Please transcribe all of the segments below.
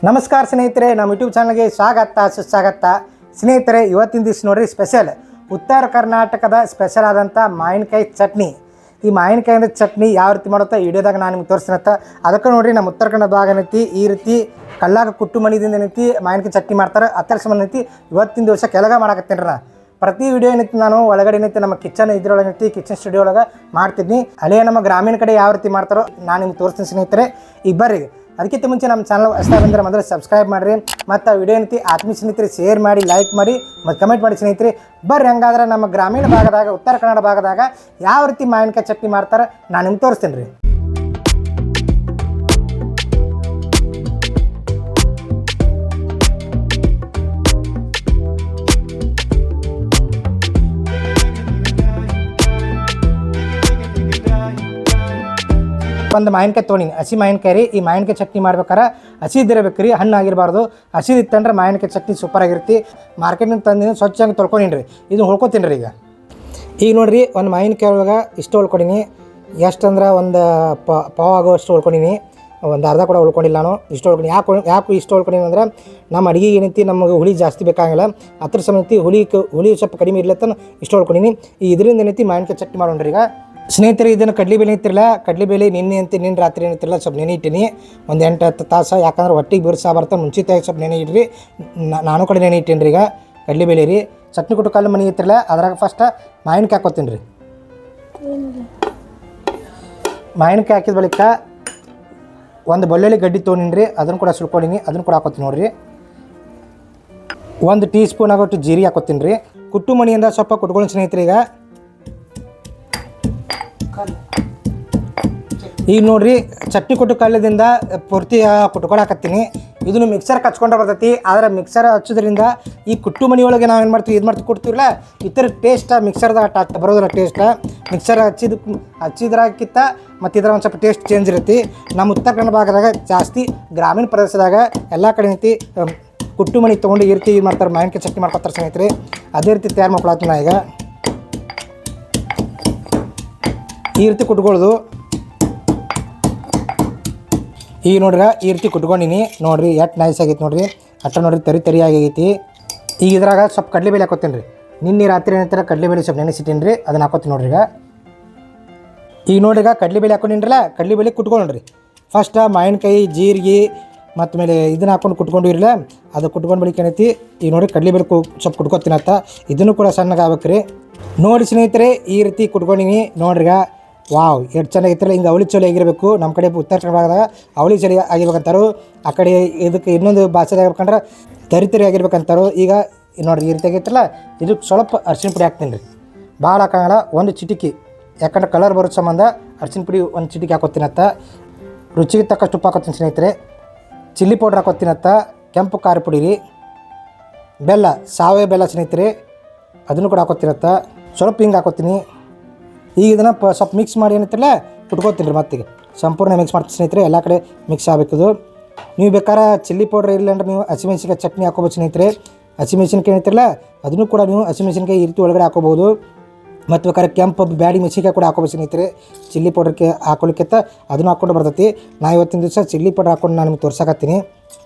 ನಮಸ್ಕಾರ ಸ್ನೇಹಿತರೆ, ನಮ್ಮ ಯೂಟ್ಯೂಬ್ ಚಾನಲ್ಗೆ ಸ್ವಾಗತ ಸುಸ್ವಾಗತ. ಸ್ನೇಹಿತರೆ, ಇವತ್ತಿನ ದಿವಸ ನೋಡ್ರಿ ಸ್ಪೆಷಲ್ ಉತ್ತರ ಕರ್ನಾಟಕದ ಸ್ಪೆಷಲ್ ಆದಂಥ ಮಾವಿನಕಾಯಿ ಚಟ್ನಿ. ಈ ಮಾವಿನಕಾಯಿಂದ ಚಟ್ನಿ ಯಾವ ರೀತಿ ಮಾಡುತ್ತಾ ವಿಡಿಯೋದಾಗ ನಾನು ನಿಮ್ಗೆ ತೋರಿಸ್ತೀನಂತ. ಅದಕ್ಕೆ ನೋಡಿರಿ, ನಮ್ಮ ಉತ್ತರ ಕನ್ನಡ ಭಾಗ ಏನೈತಿ ಈ ರೀತಿ ಕಲ್ಲಾಗ ಕುಟ್ಟು ಮಣಿದಿಂದ ಏನೈತಿ ಮಾವಿನಕಾಯಿ ಚಟ್ನಿ ಮಾಡ್ತಾರೆ. ಅದರ ಸಂಬಂಧ ಐತಿ ಇವತ್ತಿನ ದಿವಸ ಕೆಳಗೆ ಮಾಡಕತ್ತೀನಿ ನಾ. ಪ್ರತಿ ವಿಡಿಯೋ ಏನೈತಿ ನಾನು ಒಳಗಡೆ ಏನೈತಿ ನಮ್ಮ ಕಿಚನ್ ಇದ್ರೊಳಗೆ ಏನೈತಿ ಕಿಚನ್ ಸ್ಟುಡಿಯೋ ಒಳಗೆ ಮಾಡ್ತಿದ್ನಿ. ಅಲ್ಲೇ ನಮ್ಮ ಗ್ರಾಮೀಣ ಕಡೆ ಯಾವ ರೀತಿ ಮಾಡ್ತಾರೋ ನಾನು ನಿಮ್ಗೆ ತೋರಿಸ್ತೀನಿ ಸ್ನೇಹಿತರೆ. ಈಗ ಬರ್ರಿ, ಅದಕ್ಕಿಂತ ಮುಂಚೆ ನಮ್ಮ ಚಾನಲ್ ಹೊಸ ಬಂದರೆ ಮೊದಲು ಸಬ್ಸ್ಕ್ರೈಬ್ ಮಾಡಿರಿ. ಮತ್ತು ಆ ವಿಡಿಯೋ ಏನೈತಿ ಆತ್ಮೀಯ ಸ್ನೇಹಿತರೆ ಶೇರ್ ಮಾಡಿ, ಲೈಕ್ ಮಾಡಿ ಮತ್ತು ಕಮೆಂಟ್ ಮಾಡಿ ಸ್ನೇಹಿತರೆ. ಬರ್ರಿ, ಹಂಗಾದ್ರೆ ನಮ್ಮ ಗ್ರಾಮೀಣ ಭಾಗದಾಗ ಉತ್ತರ ಕನ್ನಡ ಭಾಗದಾಗ ಯಾವ ರೀತಿ ಮಾವಿನಕಾಯಿ ಚಟ್ನಿ ಮಾಡ್ತಾರೆ ನಾನು ನಿಮ್ಗೆ ತೋರಿಸ್ತೀನಿ ರೀ. ಒಂದು ಮಾವಿನಕಾಯಿ ತೊಗೊಂಡಿನಿ, ಹಸಿ ಮಾವಿನಕಾಯಿ ರೀ. ಈ ಮಾವಿನಕಾಯಿ ಚಟ್ನಿ ಮಾಡ್ಬೇಕಾರೆ ಹಸಿ ಇದ್ದಿರಬೇಕು ರೀ, ಹಣ್ಣು ಆಗಿರಬಾರ್ದು. ಹಸಿ ಇತ್ತಂದ್ರೆ ಮಾವಿನಕಾಯಿ ಚಟ್ನಿ ಸೂಪರ್ ಆಗಿರ್ತಿ. ಮಾರ್ಕೆಟ್ನಿಂದ ತಂದಿನಿ, ಸ್ವಚ್ಛಾಗಿ ತೊಳ್ಕೊಂಡಿನಿ ರೀ. ಇದನ್ನು ಹೊಳ್ಕೊತೀನಿ ರೀ. ಈಗ ನೋಡಿರಿ, ಒಂದು ಮಾವಿನಕಾಯಿ ಒಳಗೆ ಇಷ್ಟು ಹೊಳ್ಕೊಂಡಿನಿ. ಎಷ್ಟು ಅಂದ್ರೆ ಒಂದು ಪಾವು ಆಗೋಷ್ಟು ಹೊಳ್ಕೊಂಡಿನಿ, ಒಂದು ಅರ್ಧ ಕೂಡ ಉಳ್ಕೊಂಡಿಲ್ಲ ನಾನು. ಇಷ್ಟು ಹೊಳ್ಕೊಂಡು ಯಾಕೆ ಇಷ್ಟು ಹೊಳ್ಕೊಂಡಿನಿ ಅಂದ್ರೆ ನಮ್ಮ ಅಡುಗೆ ಏನೈತಿ ನಮಗೆ ಹುಳಿ ಜಾಸ್ತಿ ಬೇಕಾಗಿಲ್ಲ. ಅದ್ರ ಸಮೇತಿ ಹುಳಿ ಸ್ವಲ್ಪ ಕಡಿಮೆ ಇರ್ಲತ್ತ ಇಷ್ಟು ಹೊಳ್ಕೊಂಡಿನಿ. ಈ ಇದರಿಂದ ಏನೈತಿ ಮಾವಿನಕಾಯಿ ಚಟ್ನಿ ಮಾಡೋಣ್ರಿ. ಈಗ ಸ್ನೇಹಿತರೆ, ಇದನ್ನು ಕಡಲೆಬೇಳೆ ಐತಿರಲ್ಲ, ಕಡಲೆಬೇಳೆ ನಿನ್ನೆ ರಾತ್ರಿ ಏನಿತ್ತಿರಲ್ಲ ಸ್ವಲ್ಪ ನೆನೆ ಇಟ್ಟಿನಿ ಒಂದು 8-10 ತಾಸು. ಯಾಕಂದ್ರೆ ಹೊಟ್ಟಿಗೆ ಬಿರ್ಸಾ ಬರ್ತಾ ಮುಂಚಿತವಾಗಿ ಸ್ವಲ್ಪ ನೆನೆ ಇಡ್ರಿ. ನಾನು ಕಡೆ ನೆನೆ ಇಟ್ಟೇನಿ ರೀ. ಈಗ ಕಡಲೆಬೇಳೆ ರೀ, ಚಟ್ನಿ ಕೊಟ್ಟು ಕಲ್ಲು ಮನೆ ಐತಿರಲ್ಲ ಅದ್ರಾಗ ಫಸ್ಟ್ ಮಾವಿನಕಾಯಿ ಹಾಕೋತೀನಿ ರೀ. ಮಾವಿನಕಾಯಿ ಹಾಕಿದ ಬಳಿಕ ಒಂದು ಬೆಳ್ಳುಳ್ಳಿ ಗಡ್ಡಿ ತೊಗೊಂಡಿನಿ ರೀ, ಅದನ್ನು ಕೂಡ ಸುಳ್ಕೊಂಡಿನಿ, ಅದನ್ನು ಕೂಡ ಹಾಕೋತೀನಿ ನೋಡಿರಿ. 1 ಟೀ ಸ್ಪೂನ್ ಆಗೋಷ್ಟು ಜೀರಿಗೆ ಹಾಕೋತೀನಿ ರೀ. ಕುಟ್ಟು ಮಣಿಯಿಂದ ಸ್ವಲ್ಪ ಕುಟ್ಕೊಳ್ಳಿ ಸ್ನೇಹಿತರೆ. ಈಗ ನೋಡಿರಿ, ಚಟ್ನಿ ಕೊಟ್ಟು ಕಲ್ಲದಿಂದ ಪೂರ್ತಿ ಕುಟ್ಕೊಳಕತ್ತೀನಿ. ಇದನ್ನು ಮಿಕ್ಸರ್ ಹಚ್ಕೊಂಡ್ರೆ ಬರ್ತೈತಿ. ಆದರೆ ಮಿಕ್ಸರ್ ಹಚ್ಚೋದ್ರಿಂದ ಈ ಕುಟ್ಟು ಮನೆಯೊಳಗೆ ನಾವು ಏನು ಮಾಡ್ತೀವಿ, ಮಾಡ್ತೀವಿ ಕೊಡ್ತೀವಲ್ಲ, ಇತರ ಟೇಸ್ಟ್ ಮಿಕ್ಸರ್ದಾಗ ಬರೋದಿಲ್ಲ. ಟೇಸ್ಟ್ ಮಿಕ್ಸರ್ ಹಚ್ಚಿದ್ರಾಗಿತ್ತ ಮತ್ತು ಇದ್ರ ಒಂದು ಸ್ವಲ್ಪ ಟೇಸ್ಟ್ ಚೇಂಜ್ ಇರುತ್ತೆ. ನಮ್ಮ ಉತ್ತರ ಕನ್ನಡ ಭಾಗದಾಗ ಜಾಸ್ತಿ ಗ್ರಾಮೀಣ ಪ್ರದೇಶದಾಗ ಎಲ್ಲ ಕಡೆ ಐತಿ ಕುಟ್ಟು ಮನೆ ತೊಗೊಂಡು ಈ ರೀತಿ ಮಾಡ್ತಾರೆ, ಮಾವಿನಕಾಯಿ ಚಟ್ನಿ ಮಾಡ್ಕೊತಾರೆ ಸ್ನೇಹಿತರೆ. ಅದೇ ರೀತಿ ತಯಾರು ಮಾಡ್ಕೊಳತ್ತೀನಿ ನಾ. ಈಗ ಈ ರೀತಿ ಕುಟ್ಕೊಳ್ಳೋದು. ಈಗ ನೋಡ್ರಿ, ಈ ರೀತಿ ಕುಟ್ಕೊಂಡಿನಿ ನೋಡಿರಿ. ಎಷ್ಟು ನೈಸ್ ಆಗೈತಿ ನೋಡಿರಿ. ಅಟ್ಟ ನೋಡಿರಿ, ತರಿ ಆಗೈತಿ. ಈಗ ಇದ್ರಾಗ ಸ್ವಲ್ಪ ಕಡಲೆಬೇಳೆ ಹಾಕೋತೀನಿ ರೀ. ನಿನ್ನೆ ರಾತ್ರಿ ಏನಂತಾರೆ ಕಡಲೆಬೇಳೆ ಸ್ವಲ್ಪ ನೆನೆಸಿಟ್ಟಿನಿ ರೀ, ಅದನ್ನು ಹಾಕೋತೀನಿ ನೋಡ್ರಿ. ಈಗ ನೋಡ್ರಿ, ಕಡಲೆಬೇಳೆ ಹಾಕೊಂಡಿನ್ರಲ್ಲ, ಕಡಲೆಬೇಳೆ ಕುಟ್ಕೊಂಡ್ರಿ. ಫಸ್ಟ್ ಮಾವಿನಕಾಯಿ ಜೀರಿಗೆ ಮತ್ತು ಮೇಲೆ ಇದನ್ನು ಹಾಕೊಂಡು ಕುಟ್ಕೊಂಡಿರಲ್ಲ, ಅದು ಕುಟ್ಕೊಂಡು ಬಳಿಕ ಏನೈತಿ ಈಗ ನೋಡಿ ಕಡಲೆಬೇಳೆ ಸ್ವಲ್ಪ ಕುಟ್ಕೊತೀನತ್ತ. ಇದನ್ನು ಕೂಡ ಸಣ್ಣಗೆ ಆಗ್ಬೇಕು ರೀ. ನೋಡಿ ಸ್ನೇಹಿತರೆ, ಈ ರೀತಿ ಕುಟ್ಕೊಂಡಿನಿ ನೋಡ್ರಿ. ವಾವ್, ಎಷ್ಟು ಚೆನ್ನಾಗಿತ್ತಲ್ಲ. ಹಿಂಗೆ ಅವಳಿ ಚೋಲಿ ಆಗಿರಬೇಕು. ನಮ್ಮ ಕಡೆ ಉತ್ತರ ಕನ್ನಡ ಭಾಗದಾಗ ಅವಳಿ ಚಳಿ ಆಗಿರ್ಬೇಕಂತಾರು. ಆ ಕಡೆ ಇದಕ್ಕೆ ಇನ್ನೊಂದು ಭಾಷೆದಾಗ ಹೇಳ್ಬೇಕಂದ್ರೆ ತರಿ ಆಗಿರ್ಬೇಕಂತಾರು. ಈಗ ನೋಡಿರಿ, ಈ ರೀತಿ ಆಗೈತಲ್ಲ, ಇದಕ್ಕೆ ಸ್ವಲ್ಪ ಅರಿಶಿನ ಪುಡಿ ಹಾಕ್ತೀನಿ ರೀ. ಭಾಳ ಹಾಕೋಂಗಿಲ್ಲ, 1 ಚಿಟಿಕಿ. ಯಾಕಂದ್ರೆ ಕಲರ್ ಬರೋ ಸಂಬಂಧ ಅರಿಶಿನ ಪುಡಿ 1 ಚಿಟಿಕಿ ಹಾಕೋತೀನತ್ತ. ರುಚಿಗೆ ತಕ್ಕಷ್ಟು ಉಪ್ಪು ಹಾಕೋತೀನಿ ಸ್ನೇಹಿತರೆ. ಚಿಲ್ಲಿ ಪೌಡ್ರ್ ಹಾಕೋತೀನತ್ತ. ಕೆಂಪು ಖಾರ ಪುಡಿ ರೀ. ಬೆಲ್ಲ, ಸಾವಯವ ಬೆಲ್ಲ ಸ್ನೇಹಿತರೆ, ಅದನ್ನು ಕೂಡ ಹಾಕೋತೀನತ್ತ. ಸ್ವಲ್ಪ ಹಿಂಗೆ ಹಾಕೋತೀನಿ. ಈಗ ಇದನ್ನು ಸ್ವಲ್ಪ ಮಿಕ್ಸ್ ಮಾಡಿ ಏನೈತಿರಲ್ಲ ಕುಟ್ಕೋತೀನಿ ರೀ. ಮತ್ತೀಗ ಸಂಪೂರ್ಣ ಮಿಕ್ಸ್ ಮಾಡ್ತೀನಿ ಸ್ನೇಹಿತರೆ. ಎಲ್ಲ ಕಡೆ ಮಿಕ್ಸ್ ಆಗಬೇಕಿದು. ನೀವು ಬೇಕಾದ್ರೆ ಚಿಲ್ಲಿ ಪೌಡ್ರ್ ಇಲ್ಲ ಅಂದ್ರೆ ನೀವು ಹಸಿಮೆಣ್ಸಿನ್ಕಾಯಿ ಚಟ್ನಿ ಹಾಕೋಬೋದು ಸ್ನೇಹಿತರೆ. ಹಸಿಮೆಣ್ಸಿನ್ಕಾಯಿ ಏನೈತಿರಲ್ಲ ಅದನ್ನು ಕೂಡ ನೀವು ಹಸಿಮೆಣ್ಸಿನ್ಕಾಯಿ ಈ ರೀತಿ ಒಳಗಡೆ ಹಾಕೋಬೋದು. ಮತ್ತು ಬೇಕಾದ್ರೆ ಕೆಂಪು ಬ್ಯಾಡಿ ಮೆಣಸಿನ್ಕಾಯಿ ಕೂಡ ಹಾಕೋಬೋದು ಸ್ನೇಹಿತರೆ. ಚಿಲ್ಲಿ ಪೌಡ್ರಕ್ಕೆ ಹಾಕೊಳ್ಳಿಕ್ಕಿಂತ ಅದನ್ನು ಹಾಕ್ಕೊಂಡು ಬರ್ತೈತಿ. ನಾ ಇವತ್ತಿನ ದಿವಸ ಚಿಲ್ಲಿ ಪೌಡ್ರ್ ಹಾಕ್ಕೊಂಡು ನಾನು ನಿಮ್ಗೆ ತೋರ್ಸಕತ್ತೀನಿ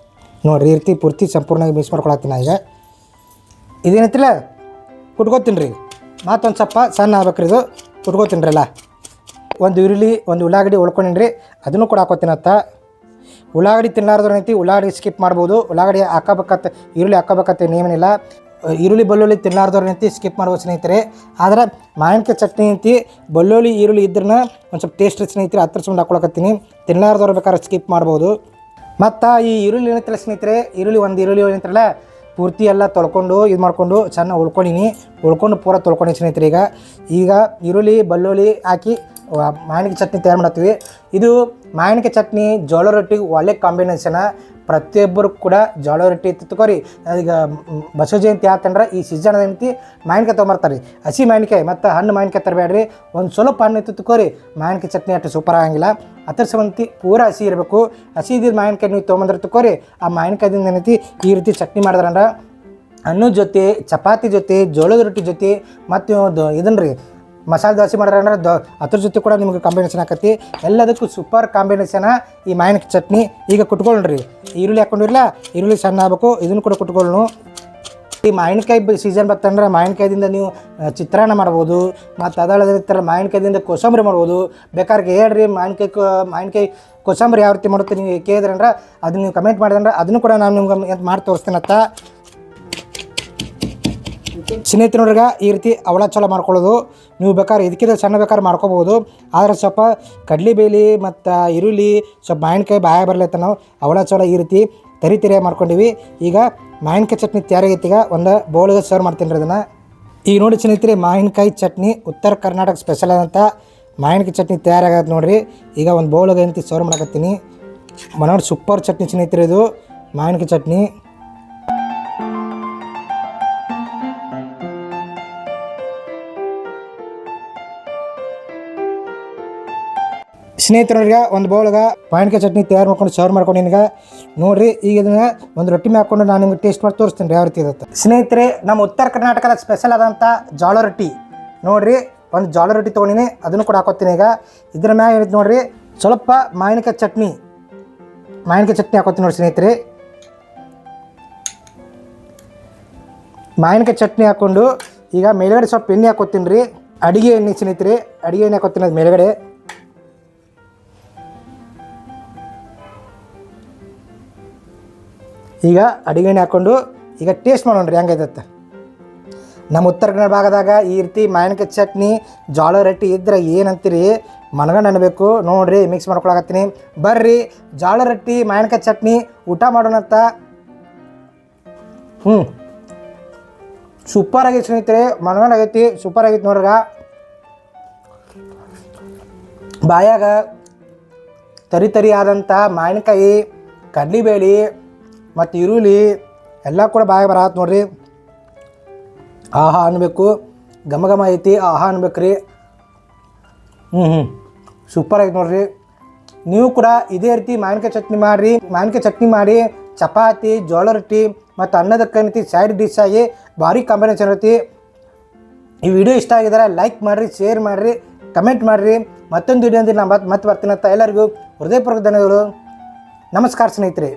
ನೋಡಿರಿ. ಈ ರೀತಿ ಪೂರ್ತಿ ಸಂಪೂರ್ಣವಾಗಿ ಮಿಕ್ಸ್ ಮಾಡ್ಕೊಳತ್ತೀನಿ. ಈಗ ಇದೇನೈತಿಲ್ಲ ಕುಟ್ಕೋತೀನಿ ರೀ. ಮತ್ತೊಂದು ಸ್ವಲ್ಪ ಸಣ್ಣ ಆಗ್ಬೇಕ್ರಿ. ಇದು ಕುಟ್ಕೋತೀನಿ ರೀ. ಎಲ್ಲ ಒಂದು ಈರುಳ್ಳಿ, ಒಂದು ಉಳ್ಳಾಗಡ್ಡಿ ಉಳ್ಕೊಂಡಿನಿ ರೀ, ಅದನ್ನು ಕೂಡ ಹಾಕೋತೀನತ್ತ. ಉಳ್ಳಾಗಡ್ಡಿ ತಿನ್ನಲಾರ್ದು ಏನೈತಿ ಉಳ್ಳಾಗಡ್ಡಿ ಸ್ಕಿಪ್ ಮಾಡ್ಬೋದು. ಉಳ್ಳಾಗಡ್ಡಿ ಹಾಕೋಬೇಕತ್ತ, ಈರುಳ್ಳಿ ಹಾಕೋಬೇಕತ್ತ ಏನೇನಿಲ್ಲ. ಈರುಳ್ಳಿ ಬೆಳ್ಳುಳ್ಳಿ ತಿನ್ನಲಾರ್ದವ್ರು ಏನೈತಿ ಸ್ಕಿಪ್ ಮಾಡ್ಬೋದು ಸ್ನೇಹಿತರೆ. ಆದ್ರೆ ಮಾವಿನಕಾಯಿ ಚಟ್ನಿ ಐತಿ ಬೆಳ್ಳುಳ್ಳಿ ಈರುಳ್ಳಿ ಇದ್ರನ್ನ ಒಂದು ಸ್ವಲ್ಪ ಟೇಸ್ಟ್ ಸ್ನೇಹಿತರೆ. ಹತ್ರ ಸುಮ್ಮನೆ ಹಾಕೊಳಕತ್ತೀನಿ. ತಿನ್ನಲಾರ್ದವ್ರು ಬೇಕಾದ್ರೆ ಸ್ಕಿಪ್ ಮಾಡ್ಬೋದು. ಮತ್ತು ಈ ಈರುಳ್ಳಿ ಏನೈತಿಲ್ಲ ಸ್ನೇಹಿತರೆ, ಒಂದು ಈರುಳ್ಳಿ ಏನಂತಾರಲ್ಲ ಪೂರ್ತಿ ಎಲ್ಲ ತೊಳ್ಕೊಂಡು ಇದು ಮಾಡಿಕೊಂಡು ಚೆನ್ನಾಗಿ ಉಳ್ಕೊಂಡು ಪೂರ ತೊಳ್ಕೊಂಡು ಸ್ನೇಹಿತರೆ. ಈಗ ಈರುಳ್ಳಿ ಬೆಳ್ಳುಳ್ಳಿ ಹಾಕಿ ಮಾವಿನಕಾಯಿ ಚಟ್ನಿ ತಯಾರು ಮಾಡ್ತೀವಿ. ಇದು ಮಾವಿನಕಾಯಿ ಚಟ್ನಿ ಜೋಳ ರೊಟ್ಟಿಗೆ ಒಳ್ಳೆ ಕಾಂಬಿನೇಷನ. ಪ್ರತಿಯೊಬ್ಬರು ಕೂಡ ಜೋಳ ರೊಟ್ಟಿ ತಗೋರಿ. ಈಗ ಬಸವ ಜಯಂತಿ ಆತಂದ್ರೆ ಈ ಸೀಸನ್ ಏನೈತಿ ಮಾವಿನಕಾಯಿ ತೊಗೊಂಬರ್ತಾರೆ. ಹಸಿ ಮಾವಿನಕಾಯಿ ಮತ್ತು ಹಣ್ಣು ಮಾವಿನಕಾಯಿ ತರಬೇಡ್ರಿ. ಒಂದು ಸ್ವಲ್ಪ ಹಣ್ಣು ತಗೋರಿ, ಮಾವಿನಕಾಯಿ ಚಟ್ನಿ ಅಷ್ಟು ಸೂಪರ್ ಆಗಂಗಿಲ್ಲ. ಅದ್ರ ಸಂಬಂಧಿ ಪೂರ ಹಸಿ ಇರಬೇಕು. ಹಸಿ ಇದ್ದಿದ್ದು ಮಾವಿನಕಾಯಿ ನೀವು ತೊಗೊಂಬಂದ್ರೆ ತಗೋರಿ. ಆ ಮಾವಿನಕಾಯ್ದಿಂದ ಏನೈತಿ ಈ ರೀತಿ ಚಟ್ನಿ ಮಾಡಿದ್ರಂದ್ರೆ ಅನ್ನದ ಜೊತೆ, ಚಪಾತಿ ಜೊತೆ, ಜೋಳದ ರೊಟ್ಟಿ ಜೊತೆ ಮತ್ತು ಇದನ್ನು ರೀ ಮಸಾಲೆ ದೋಸೆ ಮಾಡ್ರೆ ಅಂದ್ರೆ ಅದ್ರ ಜೊತೆ ಕೂಡ ನಿಮ್ಗೆ ಕಾಂಬಿನೇಷನ್ ಆಕತಿ. ಎಲ್ಲದಕ್ಕೂ ಸೂಪರ್ ಕಾಂಬಿನೇಷನ ಈ ಮಾವಿನಕಾಯಿ ಚಟ್ನಿ. ಈಗ ಕುಟ್ಕೊಳ್ಳ್ರಿ, ಈರುಳ್ಳಿ ಹಾಕೊಂಡಿರಲ್ಲ, ಈರುಳ್ಳಿ ಸಣ್ಣ ಆಗ್ಬೇಕು, ಇದನ್ನು ಕೂಡ ಕುಟ್ಕೊಳ್ಳು. ಈ ಮಾವಿನಕಾಯಿ ಸೀಸನ್ ಬರ್ತಂದ್ರೆ ಮಾವಿನಕಾಯ್ದಿಂದ ನೀವು ಚಿತ್ರಾನ್ನ ಮಾಡ್ಬೋದು, ಮತ್ತು ಅದರ ಮಾವಿನಕಾಯ್ದಿಂದ ಕೋಸಂಬರಿ ಮಾಡ್ಬೋದು. ಬೇಕಾದ್ರೆ ಹೇಳ್ರಿ ಮಾವಿನಕಾಯಿ ಕೋಸಂಬರಿ ಯಾವ ರೀತಿ ಮಾಡುತ್ತೆ ನೀವು ಕೇಳಿದ್ರೆ ಅಂದ್ರೆ ಅದನ್ನ ನೀವು ಕಮೆಂಟ್ ಮಾಡಿದ್ರೆ ಅದನ್ನು ಕೂಡ ನಾನು ನಿಮ್ಗೆ ಮಾಡಿ ತೋರಿಸ್ತೇನತ್ತ. ಸ್ನೇಹಿತರೆ ನೋಡ್ರಿ, ಈ ರೀತಿ ಅವಳ ಚಲೋ ಮಾಡ್ಕೊಳ್ಳೋದು. ನೀವು ಬೇಕಾದ್ರೆ ಇದಕ್ಕಿಂತ ಸಣ್ಣ ಬೇಕಾದ್ರೆ ಮಾಡ್ಕೋಬೋದು. ಆದರೆ ಸ್ವಲ್ಪ ಕಡಲೆಬೇಳೆ ಮತ್ತು ಈರುಳ್ಳಿ ಸ್ವಲ್ಪ ಮಾವಿನಕಾಯಿ ಬಾಯ ಬರಲತ್ತ ನಾವು ಅವಳ ಚಲೋ ಈ ರೀತಿ ತರಿಯಾಗಿ ಮಾಡ್ಕೊಂಡಿವಿ. ಈಗ ಮಾವಿನಕಾಯಿ ಚಟ್ನಿ ತಯಾರಾಗೈತಿ. ಈಗ ಒಂದು ಬೌಲಿಗೆ ಸರ್ವ್ ಮಾಡ್ತೀನಿ ರೀ ಅದನ್ನು. ಈಗ ನೋಡಿ ಸ್ನೇಹಿತರೆ, ಮಾವಿನಕಾಯಿ ಚಟ್ನಿ ಉತ್ತರ ಕರ್ನಾಟಕ ಸ್ಪೆಷಲ್ ಆದಂಥ ಮಾವಿನಕಾಯಿ ಚಟ್ನಿ ತಯಾರಾಗತ್ತೆ ನೋಡಿರಿ. ಈಗ ಒಂದು ಬೌಲಿಗೆ ಅಂತ ಸರ್ವ್ ಮಾಡಕತ್ತೀನಿ. ಮನೋಡಿ ಸೂಪರ್ ಚಟ್ನಿ ಸ್ನೇಹಿತರೆ, ಇದು ಮಾವಿನಕಾಯಿ ಚಟ್ನಿ. ಸ್ನೇಹಿತರಿಗೆ ಒಂದು ಬೌಲ್ಗೆ ಮಾವಿನಕಾಯಿ ಚಟ್ನಿ ತಯಾರು ಮಾಡ್ಕೊಂಡು ಸರ್ವ್ ಮಾಡ್ಕೊಂಡು ನಿನಗೆ ನೋಡಿರಿ. ಈಗ ಇದನ್ನು ಒಂದು ರೊಟ್ಟಿ ಮೇಲೆ ಹಾಕ್ಕೊಂಡು ನಾನು ನಿಮ್ಗೆ ಟೇಸ್ಟ್ ಮಾಡಿ ತೋರಿಸ್ತೀನಿ ಯಾವ ರೀತಿ ಇರುತ್ತೆ. ಸ್ನೇಹಿತರೆ, ನಮ್ಮ ಉತ್ತರ ಕರ್ನಾಟಕದ ಸ್ಪೆಷಲ್ ಆದಂಥ ಜೋಳ ರೊಟ್ಟಿ ನೋಡಿರಿ. ಒಂದು ಜೋಳ ರೊಟ್ಟಿ ತೊಗೊಂಡಿನಿ, ಅದನ್ನು ಕೂಡ ಹಾಕೋತೀನಿ. ಈಗ ಇದ್ರ ಮ್ಯಾಗ ಹೇಳಿದ್ದು ನೋಡಿರಿ, ಸ್ವಲ್ಪ ಮಾವಿನಕಾಯಿ ಚಟ್ನಿ ಹಾಕೋತೀನಿ ನೋಡಿ ಸ್ನೇಹಿತರೆ. ಮಾವಿನಕಾಯಿ ಚಟ್ನಿ ಹಾಕ್ಕೊಂಡು ಈಗ ಮೇಲ್ಗಡೆ ಸ್ವಲ್ಪ ಎಣ್ಣೆ ಹಾಕೋತೀನಿ ರೀ, ಅಡುಗೆ ಎಣ್ಣೆ ಸ್ನೇಹಿತರೆ. ಅಡುಗೆ ಎಣ್ಣೆ ಹಾಕೋತೀನಿ ಅದು ಮೇಲ್ಗಡೆ. ಈಗ ಅಡುಗೆ ಎಣ್ಣೆ ಹಾಕ್ಕೊಂಡು ಈಗ ಟೇಸ್ಟ್ ಮಾಡೋಣ್ರಿ ಹೆಂಗೈತೆ. ನಮ್ಮ ಉತ್ತರ ಕನ್ನಡ ಭಾಗದಾಗ ಈ ರೀತಿ ಮಾವಿನಕಾಯಿ ಚಟ್ನಿ ಜೋಳ ರೊಟ್ಟಿ ಇದ್ರೆ ಏನಂತೀರಿ ಮನಗಂಡು ಅನ್ನಬೇಕು. ನೋಡಿರಿ ಮಿಕ್ಸ್ ಮಾಡ್ಕೊಳಕತ್ತೀನಿ. ಬರ್ರಿ ಜೋಳ ರೊಟ್ಟಿ ಮಾವಿನಕಾಯಿ ಚಟ್ನಿ ಊಟ ಮಾಡೋಣಂತ. ಸೂಪರ್ ಆಗೈತೆ ಸ್ನೇಹಿತರೆ, ಮನಗಂಡು ಆಗೈತಿ, ಸೂಪರ್ ಆಗೈತಿ ನೋಡ್ರಿ. ಬಾಯಾಗ ತರಿ ಆದಂಥ ಮಾವಿನಕಾಯಿ, ಕಡ್ಲಿಬೇಳೆ ಮತ್ತು ಈರುಳ್ಳಿ ಎಲ್ಲ ಕೂಡ ಬಾಯಾಗ ಬರತ್ತೆ ನೋಡ್ರಿ. ಆಹಾ ಅನ್ಬೇಕು, ಘಮ ಐತಿ, ಆಹಾ ಅನ್ಬೇಕು ರೀ. ಸೂಪರ್ ಆಗೈತೆ ನೋಡ್ರಿ. ನೀವು ಕೂಡ ಇದೇ ರೀತಿ ಮಾವಿನಕಾಯಿ ಚಟ್ನಿ ಮಾಡಿ ಚಪಾತಿ, ಜೋಳ ರೊಟ್ಟಿ ಮತ್ತು ಅನ್ನದಕ್ಕಂತಿ ಸೈಡ್ ಡಿಶ್ ಆಗಿ ಭಾರಿ ಕಾಂಬಿನೇಷನ್ ಇರುತ್ತೆ. ಈ ವಿಡಿಯೋ ಇಷ್ಟ ಆಗಿದ್ರೆ ಲೈಕ್ ಮಾಡಿರಿ, ಶೇರ್ ಮಾಡಿರಿ, ಕಮೆಂಟ್ ಮಾಡಿರಿ. ಮತ್ತೊಂದು ವಿಡಿಯೋ ಅಂದ್ರೆ ನಾನು ಮತ್ತೆ ಬರ್ತೀನಂತ ಎಲ್ಲರಿಗೂ ಹೃದಯಪೂರ್ವಕ ಧನ್ಯವಾದಗಳು. ನಮಸ್ಕಾರ ಸ್ನೇಹಿತರೆ.